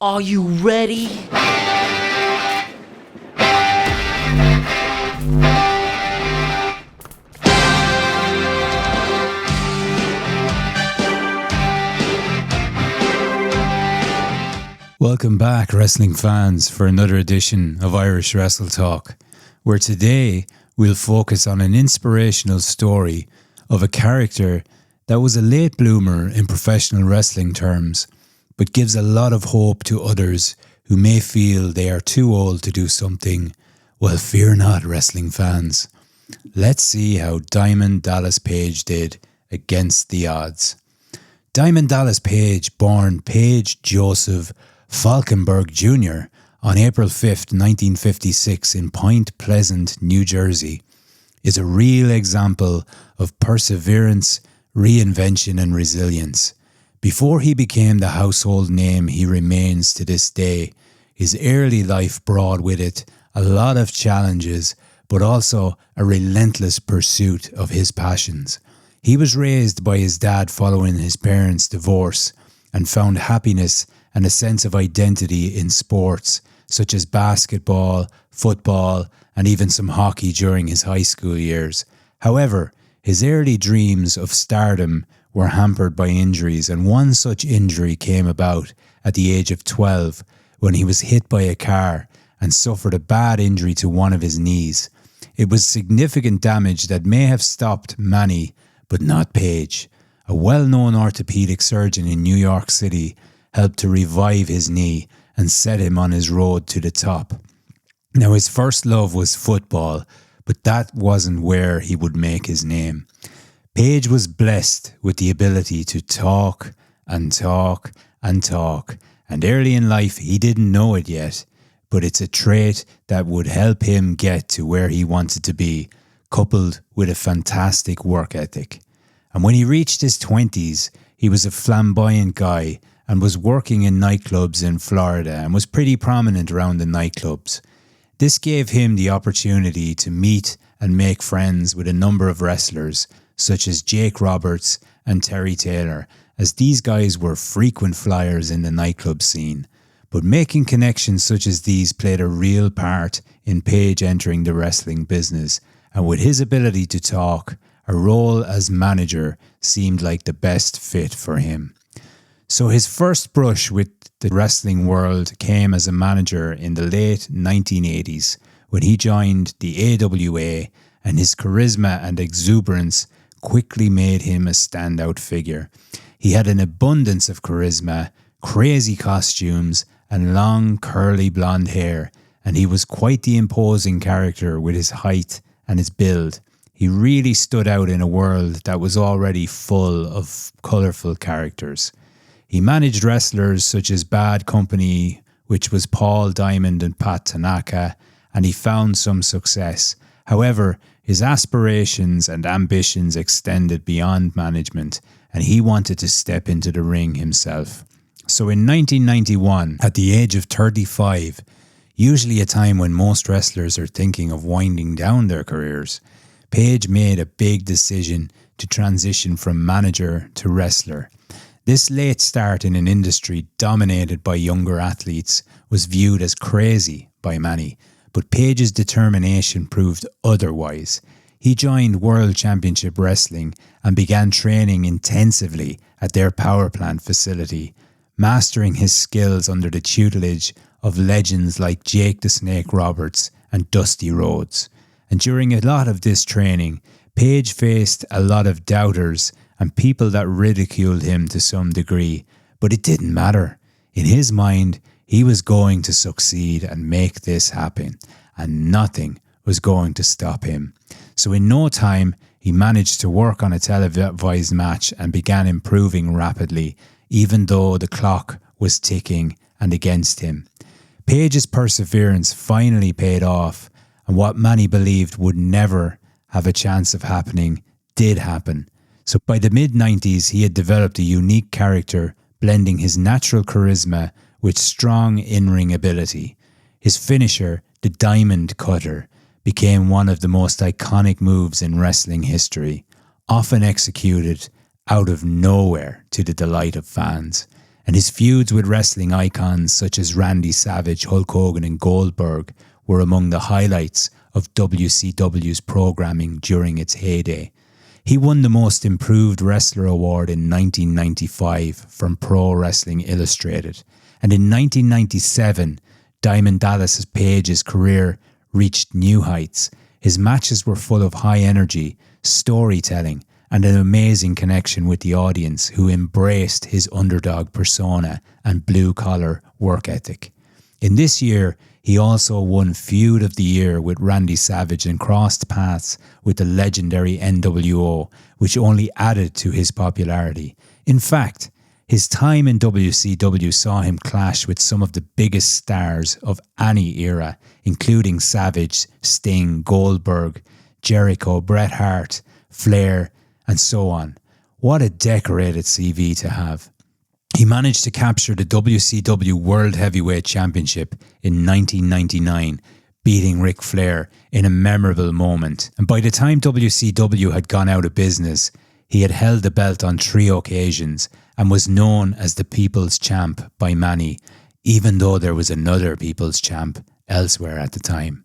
Are you ready? Welcome back, wrestling fans, for another edition of Irish WrestleTalk, where today we'll focus on an inspirational story of a character that was a late bloomer in professional wrestling terms, but gives a lot of hope to others who may feel they are too old to do something. Well, fear not, wrestling fans. Let's see how Diamond Dallas Page did against the odds. Diamond Dallas Page, born Page Joseph Falkenberg Jr. on April 5th, 1956 in Point Pleasant, New Jersey, is a real example of perseverance, reinvention and resilience. Before he became the household name he remains to this day, his early life brought with it a lot of challenges, but also a relentless pursuit of his passions. He was raised by his dad following his parents' divorce and found happiness and a sense of identity in sports such as basketball, football, and even some hockey during his high school years. However, his early dreams of stardom were hampered by injuries, and one such injury came about at the age of 12 when he was hit by a car and suffered a bad injury to one of his knees. It was significant damage that may have stopped many, but not Page. A well-known orthopedic surgeon in New York City helped to revive his knee and set him on his road to the top. Now, his first love was football, but that wasn't where he would make his name. Page was blessed with the ability to talk and talk and talk, and early in life he didn't know it yet, but it's a trait that would help him get to where he wanted to be, coupled with a fantastic work ethic. And when he reached his 20s, he was a flamboyant guy and was working in nightclubs in Florida and was pretty prominent around the nightclubs. This gave him the opportunity to meet and make friends with a number of wrestlers such as Jake Roberts and Terry Taylor, as these guys were frequent flyers in the nightclub scene. But making connections such as these played a real part in Page entering the wrestling business, and with his ability to talk, a role as manager seemed like the best fit for him. So his first brush with the wrestling world came as a manager in the late 1980s when he joined the AWA, and his charisma and exuberance quickly made him a standout figure. He had an abundance of charisma, crazy costumes, and long curly blonde hair, and he was quite the imposing character with his height and his build. He really stood out in a world that was already full of colourful characters. He managed wrestlers such as Bad Company, which was Paul Diamond and Pat Tanaka, and he found some success. However, his aspirations and ambitions extended beyond management, and he wanted to step into the ring himself. So in 1991, at the age of 35, usually a time when most wrestlers are thinking of winding down their careers, Page made a big decision to transition from manager to wrestler. This late start in an industry dominated by younger athletes was viewed as crazy by many, but Page's determination proved otherwise. He joined World Championship Wrestling and began training intensively at their power plant facility, mastering his skills under the tutelage of legends like Jake the Snake Roberts and Dusty Rhodes. And during a lot of this training, Page faced a lot of doubters and people that ridiculed him to some degree, but it didn't matter. In his mind, he was going to succeed and make this happen, and nothing was going to stop him. So in no time, he managed to work on a televised match and began improving rapidly, even though the clock was ticking and against him. Page's perseverance finally paid off, and what many believed would never have a chance of happening did happen. So by the mid-90s, he had developed a unique character, blending his natural charisma with strong in-ring ability. His finisher, the Diamond Cutter, became one of the most iconic moves in wrestling history, often executed out of nowhere to the delight of fans. and his feuds with wrestling icons such as Randy Savage, Hulk Hogan and Goldberg were among the highlights of WCW's programming during its heyday. He won the Most Improved Wrestler Award in 1995 from Pro Wrestling Illustrated, and in 1997, Diamond Dallas Page's career reached new heights. His matches were full of high energy, storytelling, and an amazing connection with the audience who embraced his underdog persona and blue-collar work ethic. In this year, he also won Feud of the Year with Randy Savage and crossed paths with the legendary NWO, which only added to his popularity. In fact, his time in WCW saw him clash with some of the biggest stars of any era, including Savage, Sting, Goldberg, Jericho, Bret Hart, Flair, and so on. What a decorated CV to have. He managed to capture the WCW World Heavyweight Championship in 1999, beating Ric Flair in a memorable moment. And by the time WCW had gone out of business, he had held the belt on 3 occasions and was known as the People's Champ by many, even though there was another People's Champ elsewhere at the time.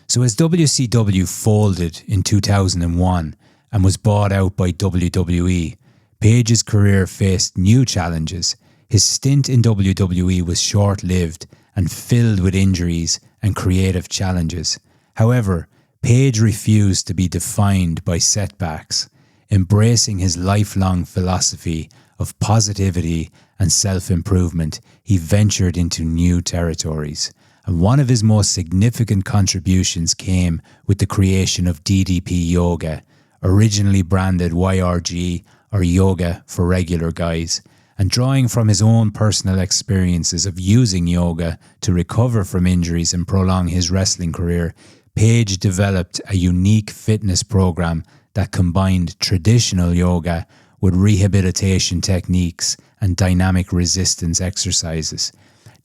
So as WCW folded in 2001 and was bought out by WWE, Page's career faced new challenges. His stint in WWE was short-lived and filled with injuries and creative challenges. However, Page refused to be defined by setbacks, embracing his lifelong philosophy of positivity and self-improvement. He ventured into new territories. And one of his most significant contributions came with the creation of DDP Yoga, originally branded YRG or Yoga for Regular Guys, and drawing from his own personal experiences of using yoga to recover from injuries and prolong his wrestling career, Page developed a unique fitness program that combined traditional yoga with rehabilitation techniques and dynamic resistance exercises.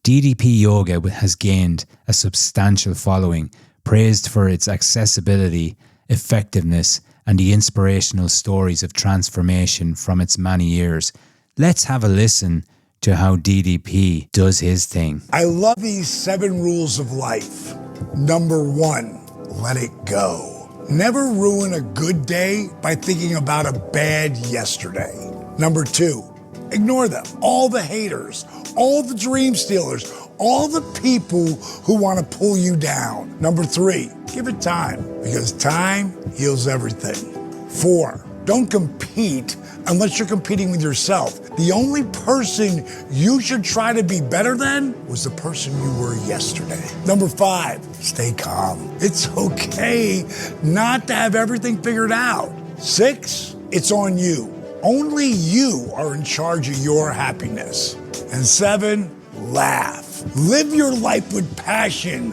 DDP Yoga has gained a substantial following, praised for its accessibility, effectiveness, and the inspirational stories of transformation from its many years. Let's have a listen to how DDP does his thing. I love these 7 rules of life. Number 1, let it go. Never ruin a good day by thinking about a bad yesterday. Number 2, ignore them. All the haters, all the dream stealers, all the people who want to pull you down. Number 3, give it time, because time heals everything. 4, don't compete unless you're competing with yourself. The only person you should try to be better than was the person you were yesterday. Number 5, stay calm. It's okay not to have everything figured out. 6, it's on you. Only you are in charge of your happiness. And 7, laugh. Live your life with passion.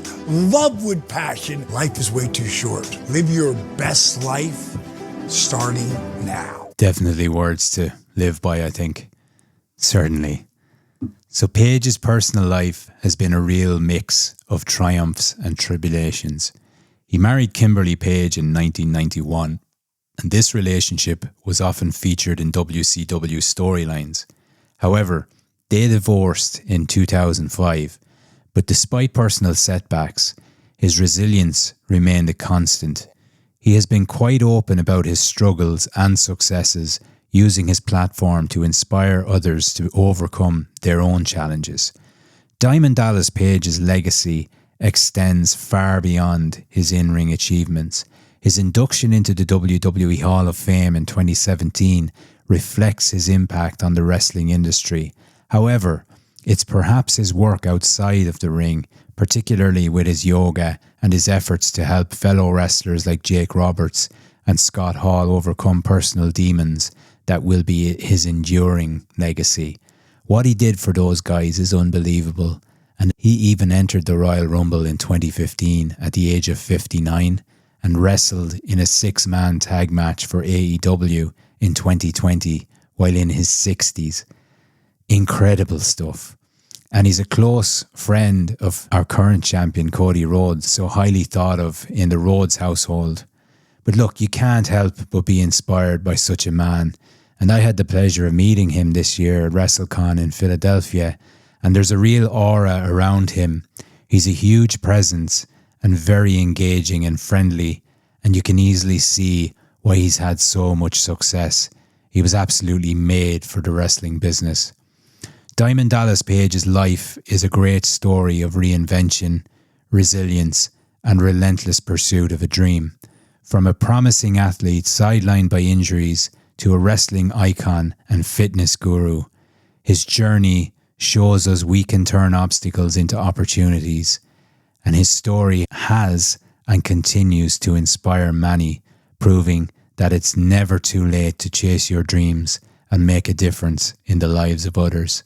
Love with passion. Life is way too short. Live your best life starting now. Definitely words to live by, I think. Certainly. So Page's personal life has been a real mix of triumphs and tribulations. He married Kimberly Page in 1991, and this relationship was often featured in WCW storylines. However, they divorced in 2005, but despite personal setbacks, his resilience remained a constant. He has been quite open about his struggles and successes, using his platform to inspire others to overcome their own challenges. Diamond Dallas Page's legacy extends far beyond his in-ring achievements. His induction into the WWE Hall of Fame in 2017 reflects his impact on the wrestling industry. However, it's perhaps his work outside of the ring, particularly with his yoga and his efforts to help fellow wrestlers like Jake Roberts and Scott Hall overcome personal demons, that will be his enduring legacy. What he did for those guys is unbelievable, and he even entered the Royal Rumble in 2015 at the age of 59 and wrestled in a 6-man tag match for AEW in 2020 while in his 60s. Incredible stuff. And he's a close friend of our current champion, Cody Rhodes, so highly thought of in the Rhodes household. But look, you can't help but be inspired by such a man. And I had the pleasure of meeting him this year at WrestleCon in Philadelphia, and there's a real aura around him. He's a huge presence and very engaging and friendly, and you can easily see why he's had so much success. He was absolutely made for the wrestling business. Diamond Dallas Page's life is a great story of reinvention, resilience, and relentless pursuit of a dream. From a promising athlete sidelined by injuries to a wrestling icon and fitness guru, his journey shows us we can turn obstacles into opportunities, and his story has and continues to inspire many, proving that it's never too late to chase your dreams and make a difference in the lives of others.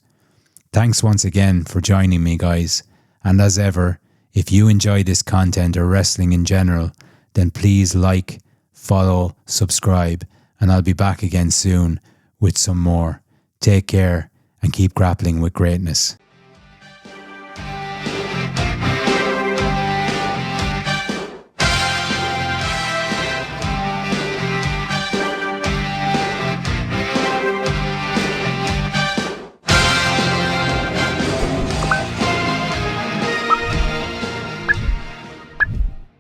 Thanks once again for joining me, guys, and as ever, if you enjoy this content or wrestling in general, then please like, follow, subscribe, and I'll be back again soon with some more. Take care and keep grappling with greatness.